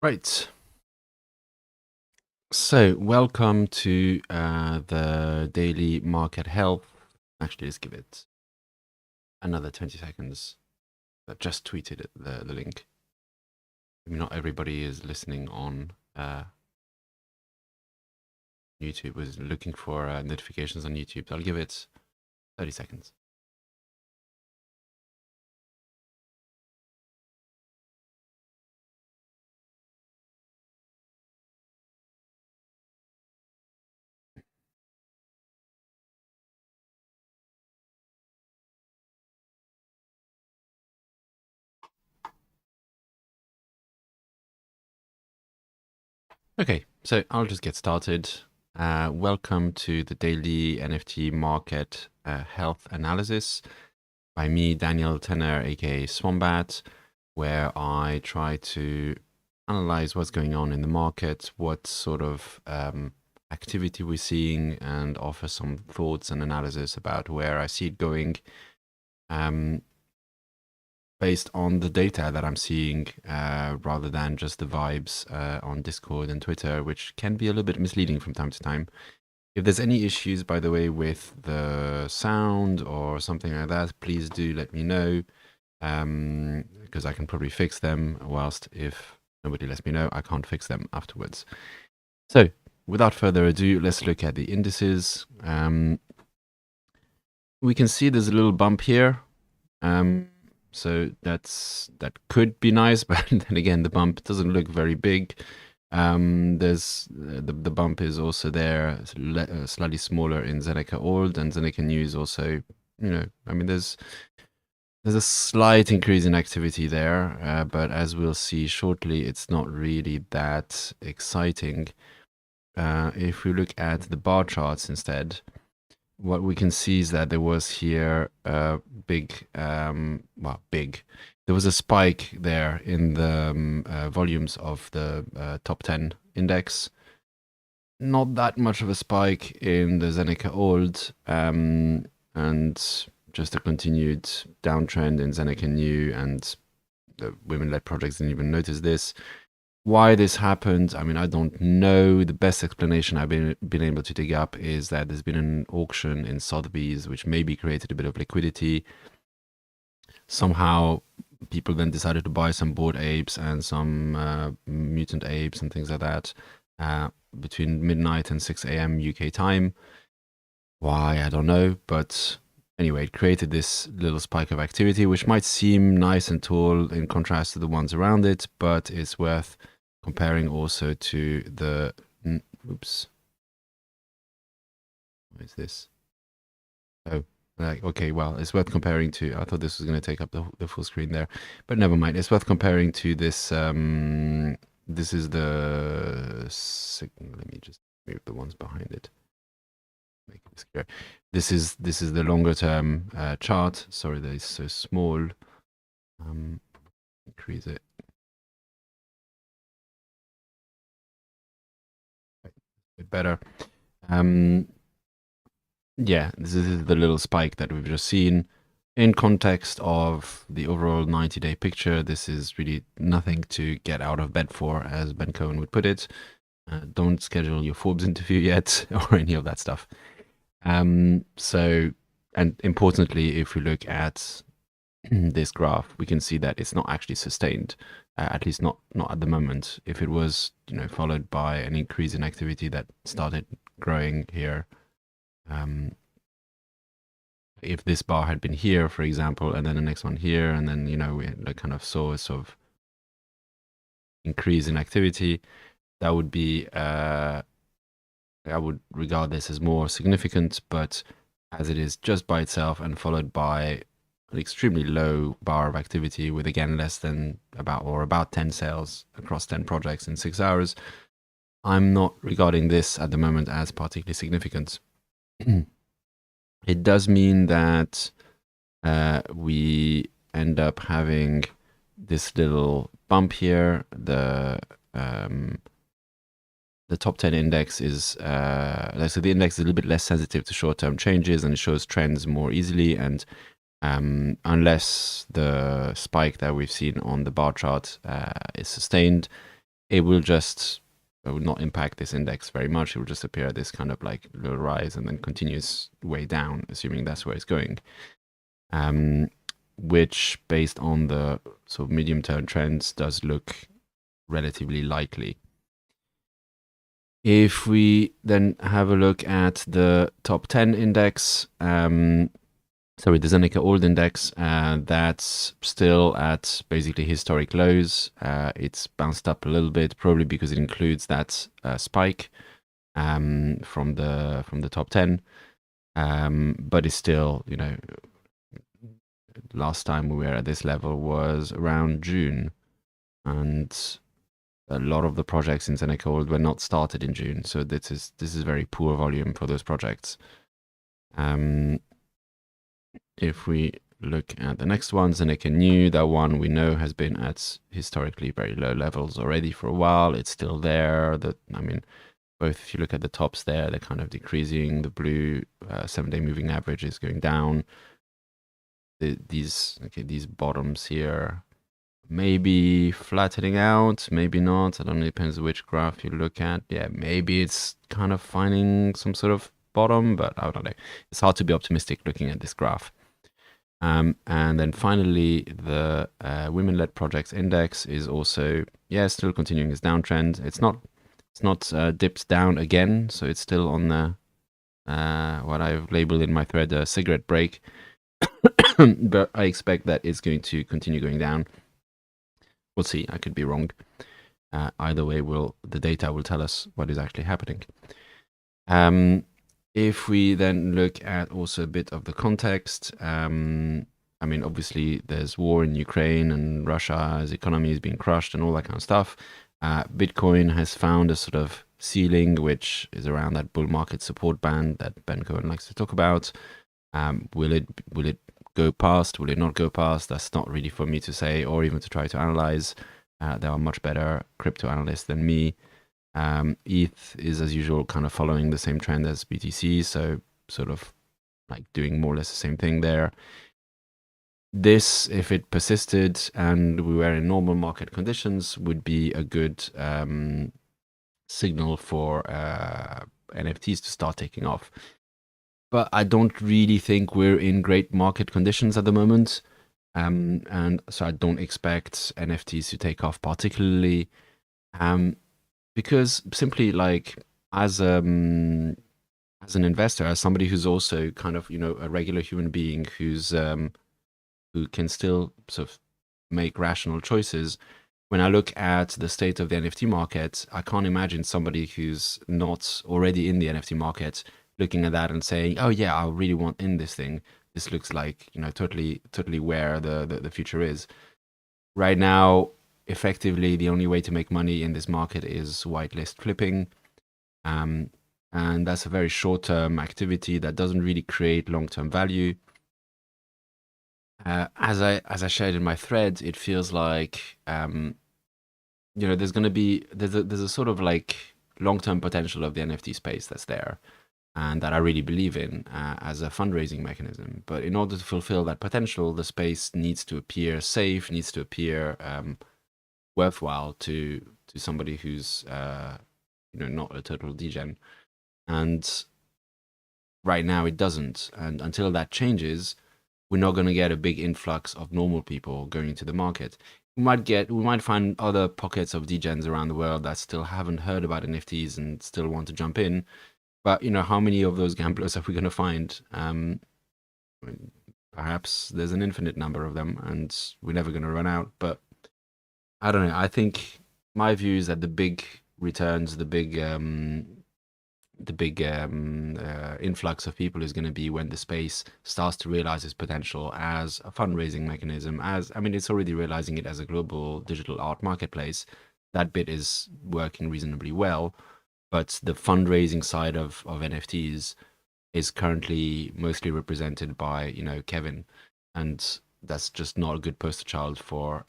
Right. So, welcome to the daily market health. Actually, let's give it another 20 seconds. I just tweeted the link. I mean, not everybody is listening on YouTube, was looking for notifications on YouTube. So I'll give it 30 seconds. Okay, so I'll just get started. Welcome to the daily NFT market health analysis by me, Daniel Tenner, aka Swombat, where I try to analyze what's going on in the market, what sort of activity we're seeing, and offer some thoughts and analysis about where I see it going. Based on the data that I'm seeing, rather than just the vibes on Discord and Twitter, which can be a little bit misleading from time to time. If there's any issues, by the way, with the sound or something like that, please do let me know, because I can probably fix them, whilst if nobody lets me know, I can't fix them afterwards. So, without further ado, let's look at the indices. We can see there's a little bump here. So that could be nice, but then again, the bump doesn't look very big. There's the bump is also there, slightly smaller in Zeneca Old, and Zeneca News also. I mean, there's a slight increase in activity there, but as we'll see shortly, it's not really that exciting. If we look at the bar charts instead, what we can see is that there was here a big. There was a spike there in the volumes of the top 10 index. Not that much of a spike in the Zeneca Old, and just a continued downtrend in Zeneca New, and the women-led projects didn't even notice this. Why this happened, I mean, I don't know. The best explanation I've been able to dig up is that there's been an auction in Sotheby's, which maybe created a bit of liquidity. Somehow, people then decided to buy some Bored Apes and some Mutant Apes and things like that between midnight and 6 a.m. UK time. Why, I don't know, but anyway, it created this little spike of activity, which might seem nice and tall in contrast to the ones around it, but it's worth comparing also to the, oops, what is this? Oh, okay, well, it's worth comparing to, I thought this was going to take up the full screen there, but never mind. It's worth comparing to this, this is the, let me just move the ones behind it. Make this clear. This is the longer term chart. Sorry that it's so small. Increase it. A bit better. Yeah, this is the little spike that we've just seen. In context of the overall 90-day picture, this is really nothing to get out of bed for, as Ben Cohen would put it. Don't schedule your Forbes interview yet, or any of that stuff. So, and importantly, if we look at this graph, we can see that it's not actually sustained, at least not at the moment. If it was, followed by an increase in activity that started growing here, if this bar had been here, for example, and then the next one here, and then, we kind of saw a sort of increase in activity, that would be, I would regard this as more significant, but as it is just by itself and followed by an extremely low bar of activity with, again, less than about 10 sales across 10 projects in 6 hours, I'm not regarding this at the moment as particularly significant. It does mean that we end up having this little bump here. The top 10 index is, so the index is a little bit less sensitive to short-term changes, and it shows trends more easily. And unless the spike that we've seen on the bar chart is sustained, it will just, it will not impact this index very much. It will just appear at this kind of like little rise and then continues way down, assuming that's where it's going. Which, based on the sort of medium-term trends, does look relatively likely. If we then have a look at the top 10 index, sorry, the Zeneca Old Index, that's still at basically historic lows. It's bounced up a little bit, probably because it includes that spike from the top 10, but it's still, you know, last time we were at this level was around June, and a lot of the projects in Zeneca Old were not started in June, so this is very poor volume for those projects. If we look at the next one, Zeneca New, that one we know has been at historically very low levels already for a while. It's still there. I mean, both if you look at the tops there, they're kind of decreasing. The blue 7-day moving average is going down. These bottoms here maybe flattening out, maybe not. I don't know, it depends which graph you look at. Yeah, maybe it's kind of finding some sort of bottom, but I don't know. It's hard to be optimistic looking at this graph. And then finally, the women-led projects index is also, yeah, still continuing its downtrend. It's not dipped down again, so it's still on the what I've labeled in my thread a cigarette break. But I expect that it's going to continue going down. We'll see. I could be wrong. Either way, the data will tell us what is actually happening. If we then look at also a bit of the context, I mean, obviously there's war in Ukraine and Russia's economy is being crushed and all that kind of stuff. Bitcoin has found a sort of ceiling, which is around that bull market support band that Ben Cohen likes to talk about. Will it go past? Will it not go past? That's not really for me to say or even to try to analyze. There are much better crypto analysts than me. ETH is, as usual, kind of following the same trend as BTC, so sort of like doing more or less the same thing there. This, if it persisted and we were in normal market conditions, would be a good signal for NFTs to start taking off. But I don't really think we're in great market conditions at the moment. And so I don't expect NFTs to take off particularly. Because simply, like, as an investor, as somebody who's also kind of, you know, a regular human being who's who can still sort of make rational choices, when I look at the state of the NFT market, I can't imagine somebody who's not already in the NFT market looking at that and saying, "Oh yeah, I really want in this thing. This looks like, you know, totally where the future is." Right now, effectively, the only way to make money in this market is whitelist flipping. And that's a very short-term activity that doesn't really create long-term value. As I shared in my thread, it feels like, you know, there's a sort of like long-term potential of the NFT space that's there, and that I really believe in as a fundraising mechanism. But in order to fulfill that potential, the space needs to appear safe, needs to appear worthwhile to somebody who's you know, not a total degen. And right now it doesn't. And until that changes, we're not going to get a big influx of normal people going into the market. We might find other pockets of degens around the world that still haven't heard about NFTs and still want to jump in. But, you know, how many of those gamblers are we going to find? Perhaps there's an infinite number of them and we're never going to run out. But I don't know. I think my view is that the big returns, the big influx of people is going to be when the space starts to realize its potential as a fundraising mechanism. I mean, it's already realizing it as a global digital art marketplace. That bit is working reasonably well, but the fundraising side of NFTs is currently mostly represented by, you know, Kevin, and that's just not a good poster child for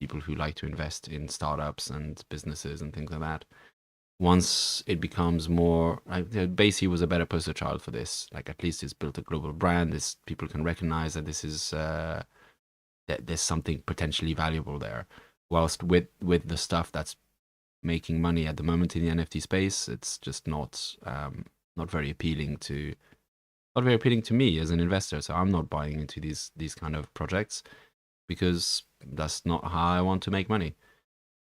people who like to invest in startups and businesses and things like that. Once it becomes more, Basie was a better poster child for this. Like, at least it's built a global brand. People can recognize that this is that there's something potentially valuable there. Whilst with the stuff that's making money at the moment in the NFT space. It's just not very appealing to me as an investor. So I'm not buying into these kind of projects because that's not how I want to make money.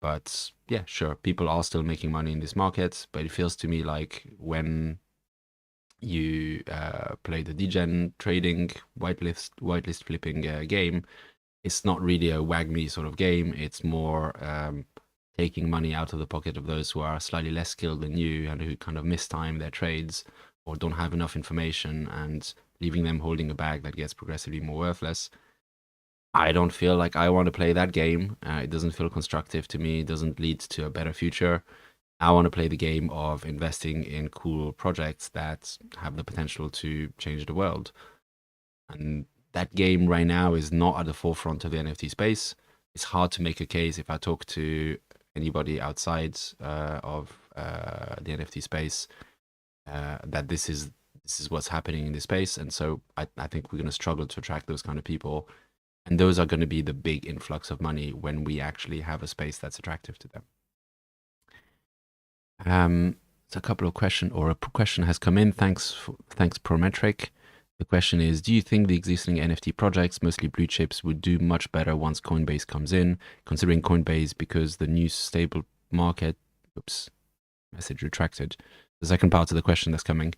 But yeah, sure, people are still making money in this market, but it feels to me like when you play the degen trading whitelist flipping game, it's not really a wag me sort of game. It's more taking money out of the pocket of those who are slightly less skilled than you and who kind of mistime their trades or don't have enough information, and leaving them holding a bag that gets progressively more worthless. I don't feel like I want to play that game. It doesn't feel constructive to me. It doesn't lead to a better future. I want to play the game of investing in cool projects that have the potential to change the world. And that game right now is not at the forefront of the NFT space. It's hard to make a case if I talk to anybody outside of the NFT space that this is what's happening in this space. And so I think we're going to struggle to attract those kind of people. And those are going to be the big influx of money when we actually have a space that's attractive to them. So a couple of a question has come in. Thanks, Prometric. The question is, do you think the existing NFT projects, mostly blue chips, would do much better once Coinbase comes in, considering Coinbase because the new stable market, oops, message retracted. The second part of the question that's coming.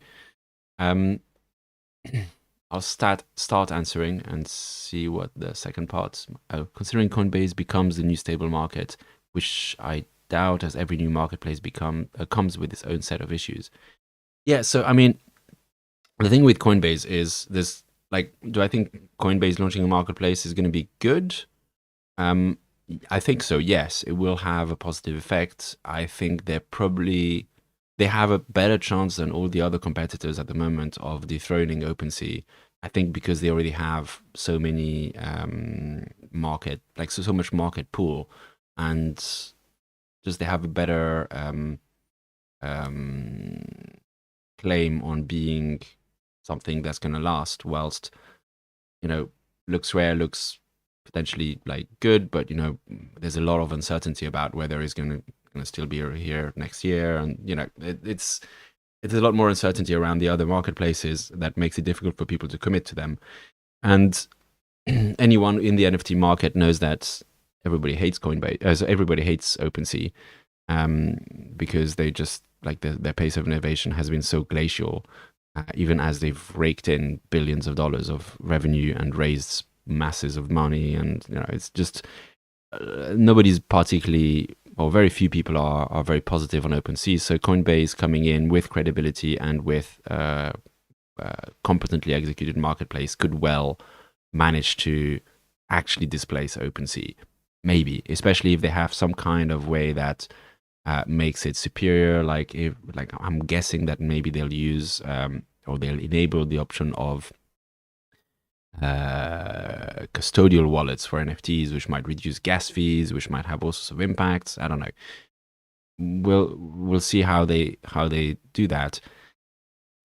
I'll start answering and see what the second part. Considering Coinbase becomes the new stable market, which I doubt, as every new marketplace comes with its own set of issues. Yeah, so I mean, the thing with Coinbase is this: like, do I think Coinbase launching a marketplace is going to be good? I think so. Yes, it will have a positive effect. I think they have a better chance than all the other competitors at the moment of dethroning OpenSea. I think because they already have so many so much market pool, and just they have a better claim on being something that's going to last. Whilst looks rare, looks potentially like good, but there's a lot of uncertainty about whether it's going to still be here next year, and it's a lot more uncertainty around the other marketplaces that makes it difficult for people to commit to them. And anyone in the NFT market knows that everybody hates Coinbase, so everybody hates OpenSea, because they just their pace of innovation has been so glacial, even as they've raked in billions of dollars of revenue and raised masses of money, and it's just nobody's particularly, or very few people are very positive on OpenSea. So Coinbase coming in with credibility and with competently executed marketplace could well manage to actually displace OpenSea, maybe, especially if they have some kind of way that makes it superior. I'm guessing that maybe they'll use or they'll enable the option of custodial wallets for NFTs, which might reduce gas fees, which might have all sorts of impacts. I don't know. We'll see how they do that.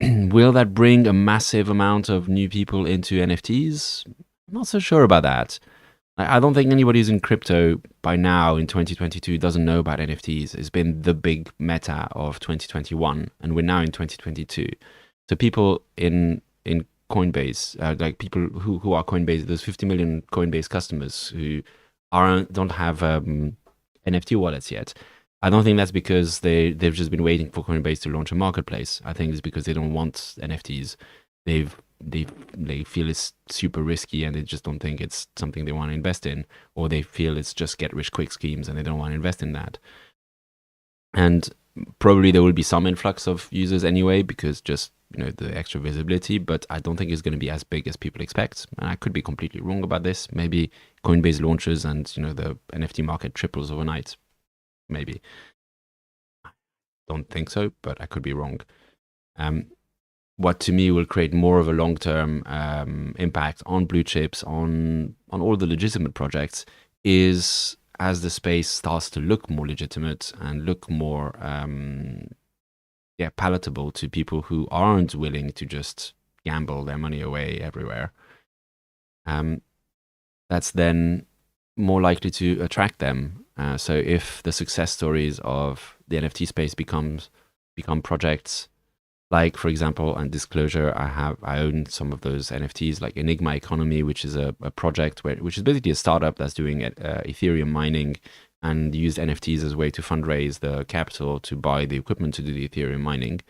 Will that bring a massive amount of new people into NFTs? I'm not so sure about that. I don't think anybody who's in crypto by now in 2022 doesn't know about NFTs. It's been the big meta of 2021, and we're now in 2022. So people in Coinbase, people who are Coinbase, those 50 million Coinbase customers who don't have NFT wallets yet. I don't think that's because they've just been waiting for Coinbase to launch a marketplace. I think it's because they don't want NFTs. They feel it's super risky, and they just don't think it's something they want to invest in, or they feel it's just get rich quick schemes and they don't want to invest in that. And probably there will be some influx of users anyway, because just the extra visibility, but I don't think it's going to be as big as people expect. And I could be completely wrong about this. Maybe Coinbase launches and the NFT market triples overnight. Maybe. Don't think so, but I could be wrong. What to me will create more of a long-term impact on blue chips, on all the legitimate projects, is as the space starts to look more legitimate and look more palatable to people who aren't willing to just gamble their money away everywhere. That's then more likely to attract them. So if the success stories of the NFT space become projects like, for example, and disclosure, I own some of those NFTs, like Enigma Economy, which is a project which is basically a startup that's doing Ethereum mining and used NFTs as a way to fundraise the capital to buy the equipment to do the Ethereum mining.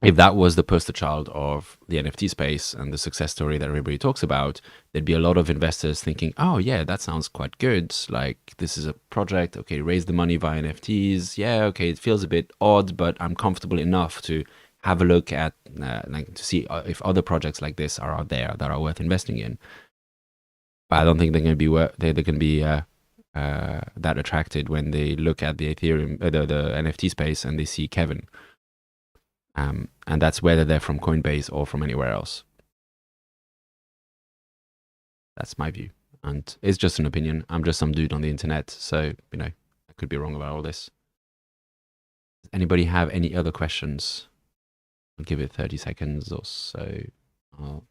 If that was the poster child of the NFT space and the success story that everybody talks about, there'd be a lot of investors thinking, oh yeah, that sounds quite good. Like, this is a project, okay, raise the money via NFTs. Yeah, okay, it feels a bit odd, but I'm comfortable enough to have a look at, like, to see if other projects like this are out there that are worth investing in. But I don't think they're going to be that attracted when they look at the Ethereum, the NFT space, and they see Kevin. And that's whether they're from Coinbase or from anywhere else. That's my view. And it's just an opinion. I'm just some dude on the internet. So, I could be wrong about all this. Does anybody have any other questions? I'll give it 30 seconds or so. I'll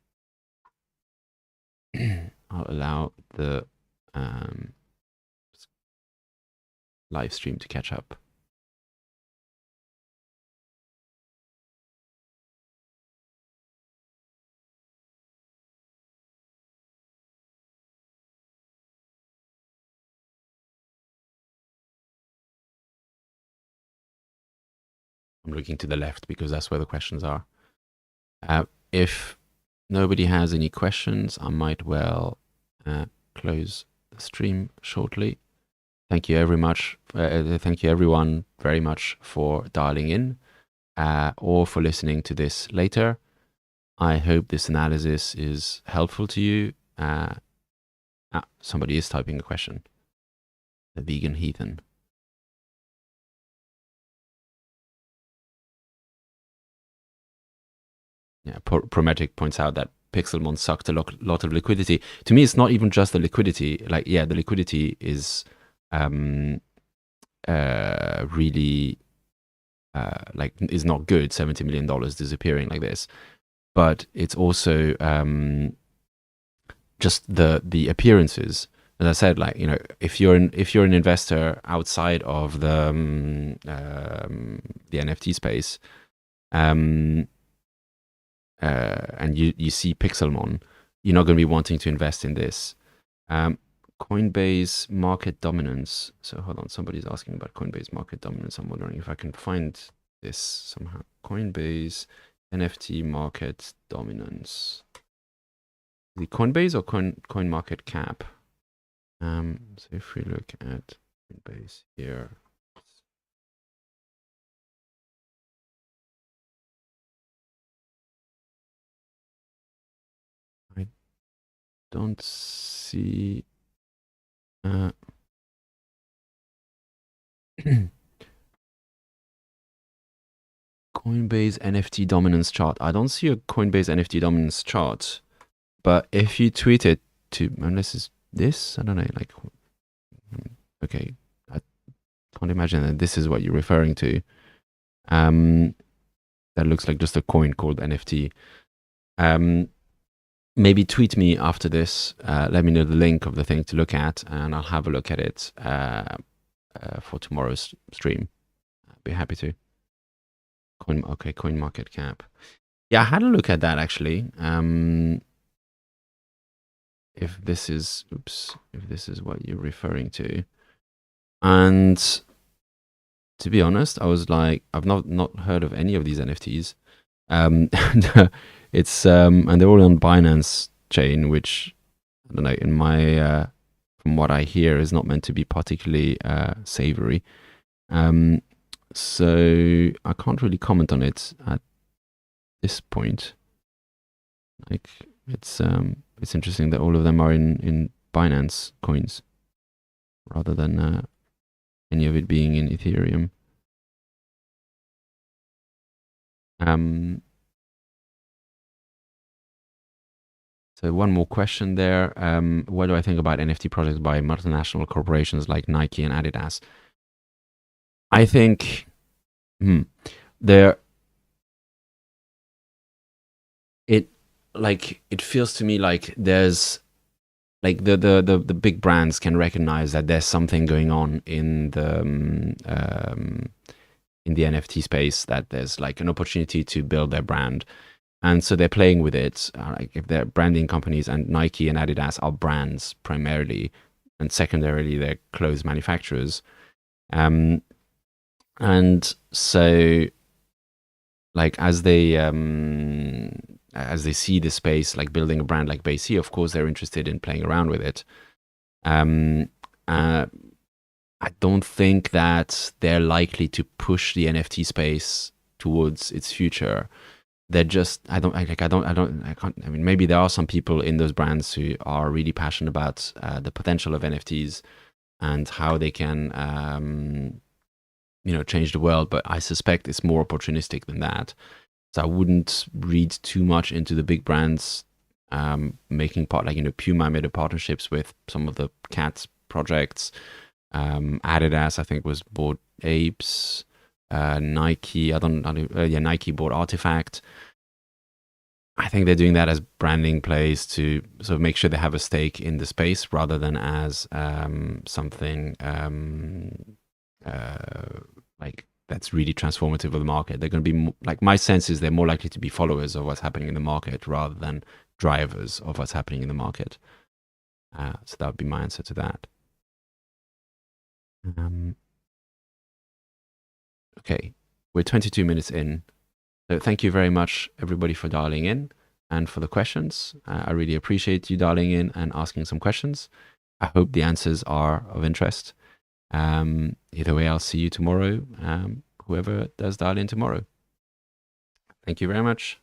allow the live stream to catch up. I'm looking to the left because that's where the questions are. If nobody has any questions, I might well close the stream shortly. Thank you very much. Thank you everyone very much for dialing in or for listening to this later. I hope this analysis is helpful to you. Somebody is typing a question. The vegan heathen. Yeah, Prometric points out that Pixelmon sucked a lot of liquidity. To me, it's not even just the liquidity. Like, yeah, the liquidity is really is not good. $70 million disappearing like this, but it's also just the appearances. As I said, like, if you're an investor outside of the NFT space, and you see Pixelmon, you're not going to be wanting to invest in this. Coinbase market dominance. So hold on, somebody's asking about Coinbase market dominance. I'm wondering if I can find this somehow. Coinbase NFT market dominance. The Coinbase or Coin Market Cap? So if we look at Coinbase here. I don't see Coinbase NFT dominance chart. I don't see a Coinbase NFT dominance chart, but if you tweet it to, unless it's this, I don't know, like, okay, I can't imagine that this is what you're referring to. That looks like just a coin called NFT. Maybe tweet me after this. Let me know the link of the thing to look at, and I'll have a look at it for tomorrow's stream. I'd be happy to. Coin Market Cap. Yeah, I had a look at that actually. If this is what you're referring to, and to be honest, I was like, I've not heard of any of these NFTs. It's and they're all on Binance chain, which I don't know. In my from what I hear, is not meant to be particularly savory. So I can't really comment on it at this point. Like, it's interesting that all of them are in Binance coins rather than any of it being in Ethereum. So one more question there. What do I think about NFT projects by multinational corporations like Nike and Adidas? I think it feels to me like there's like the big brands can recognize that there's something going on in the NFT space, that there's like an opportunity to build their brand. And so they're playing with it. Like if they're branding companies, and Nike and Adidas are brands primarily, and secondarily they're clothes manufacturers. And so like as they see the space, like building a brand like BAYC, of course they're interested in playing around with it. I don't think that they're likely to push the NFT space towards its future. They're just, I mean, maybe there are some people in those brands who are really passionate about the potential of NFTs and how they can, change the world. But I suspect it's more opportunistic than that. So I wouldn't read too much into the big brands making part, like, Puma made a partnerships with some of the cats projects. Adidas, I think, was bought Apes. Nike, Nike bought Artifact. I think they're doing that as branding plays to sort of make sure they have a stake in the space, rather than as something like that's really transformative of the market. They're going to be like, my sense is they're more likely to be followers of what's happening in the market rather than drivers of what's happening in the market. So that would be my answer to that. Okay, we're 22 minutes in. So thank you very much, everybody, for dialing in and for the questions. I really appreciate you dialing in and asking some questions. I hope the answers are of interest. Either way, I'll see you tomorrow, whoever does dial in tomorrow. Thank you very much.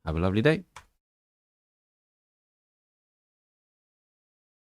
Have a lovely day.